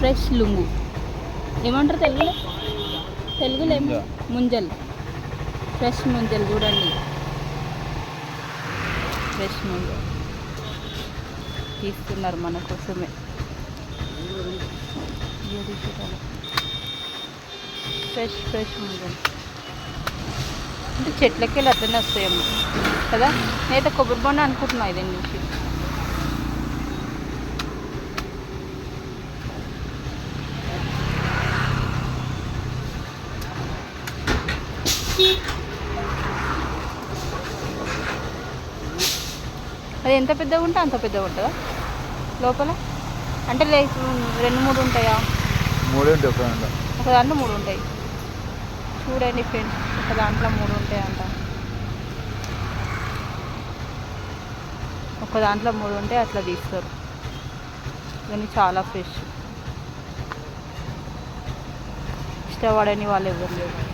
Fresh లుంగు ఏమంటారు తెలుగులో ఏమో ముంజల్, ఫ్రెష్ ముంజల్ చూడండి. ఫ్రెష్ ముంజల్ తీస్తున్నారు మన కోసమే. ఫ్రెష్ ముంజల్ అంటే చెట్లకి వెళ్ళి అట్లనే వస్తాయేమో కదా. నేనైతే కొబ్బరి బొండ అనుకుంటున్నా ఇది నుంచి. అది ఎంత పెద్దగా ఉంటే అంత పెద్దగా ఉంటుందా లోపల? అంటే 2-3 ఉంటాయా? 3 ఉంటాయి. ఒక దాంట్లో 3 ఉంటాయి. చూడండి ఫ్రెండ్స్, ఒక దాంట్లో 3 ఉంటాయి అంట. ఒక దాంట్లో 3 ఉంటాయి, అట్లా తీస్తారు. కానీ చాలా ఫ్రెష్. ఇష్టపడని వాళ్ళు ఎవరు లేరు.